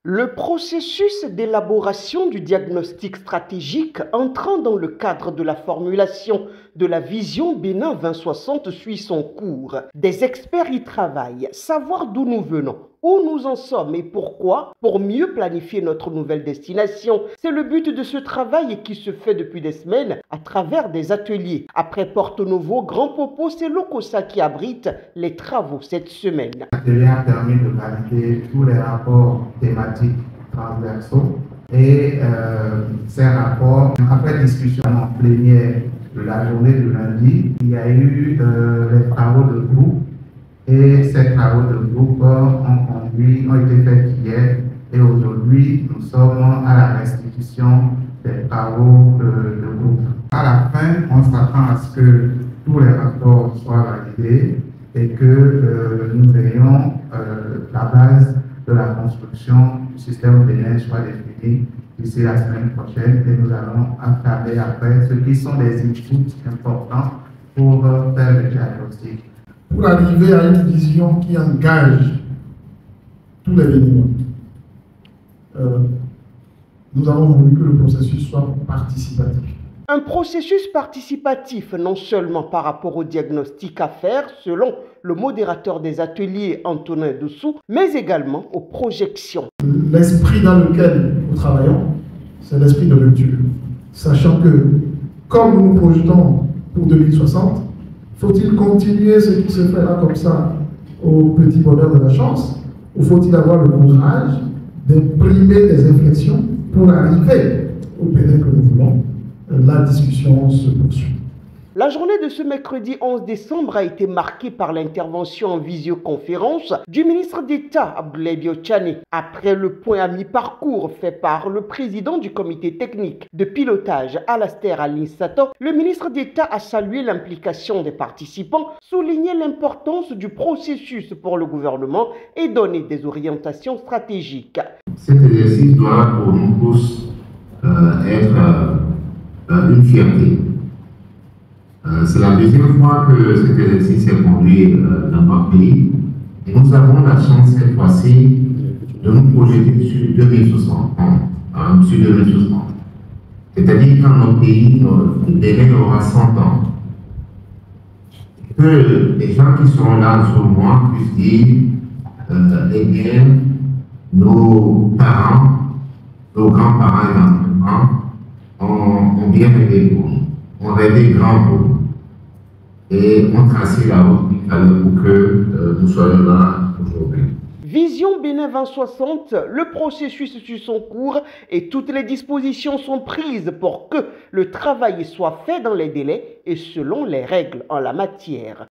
Le processus d'élaboration du diagnostic stratégique entrant dans le cadre de la formulation de la vision Bénin 2060 suit son cours. Des experts y travaillent, savoir d'où nous venons, où nous en sommes et pourquoi, pour mieux planifier notre nouvelle destination. C'est le but de ce travail qui se fait depuis des semaines à travers des ateliers. Après Porto Novo, Grand Popo, c'est l'Okosa qui abrite les travaux cette semaine. L'atelier a permis de valider tous les rapports thématiques transversaux et ces rapports, après discussion en plénière de la journée de lundi, il y a eu les travaux de groupe et ces travaux de groupe ont été faits hier et aujourd'hui nous sommes à la restitution des travaux de groupe. À la fin, on s'attend à ce que tous les rapports soient validés et que nous ayons la base de la construction du système Bénin soit définie d'ici la semaine prochaine et nous allons entamer après ce qui sont des inputs importants pour faire le diagnostic. Pour arriver à une vision qui engage tous les Béninois, nous avons voulu que le processus soit participatif. Un processus participatif non seulement par rapport au diagnostic à faire selon le modérateur des ateliers Antonin Dessous, mais également aux projections. L'esprit dans lequel nous travaillons, c'est l'esprit de rupture. Sachant que, comme nous nous projetons pour 2060, faut-il continuer ce qui se fait là comme ça au petit bonheur de la chance, ou faut-il avoir le courage d'imprimer des inflexions pour arriver au Bénin que nous voulons? La discussion se poursuit. La journée de ce mercredi 11 décembre a été marquée par l'intervention en visioconférence du ministre d'État Abdoulaye Diotchane. Après le point à mi-parcours fait par le président du comité technique de pilotage Alastair Alinsato, le ministre d'État a salué l'implication des participants, souligné l'importance du processus pour le gouvernement et donné des orientations stratégiques. Cet exercice doit pour nous tous être une fierté. C'est la deuxième fois que cet exercice est conduit dans notre pays et nous avons la chance cette fois-ci de nous projeter sur 2060. C'est-à-dire quand notre pays, le Bénin aura 100 ans, que les gens qui seront là sur moi puissent dire eh bien, nos parents, nos grands-parents et grands-parents ont bien rêvé pour nous, ont rêvé grand pour nous et ont tracé la route pour que nous soyons là aujourd'hui. Vision Bénin 2060, le processus suit son cours et toutes les dispositions sont prises pour que le travail soit fait dans les délais et selon les règles en la matière.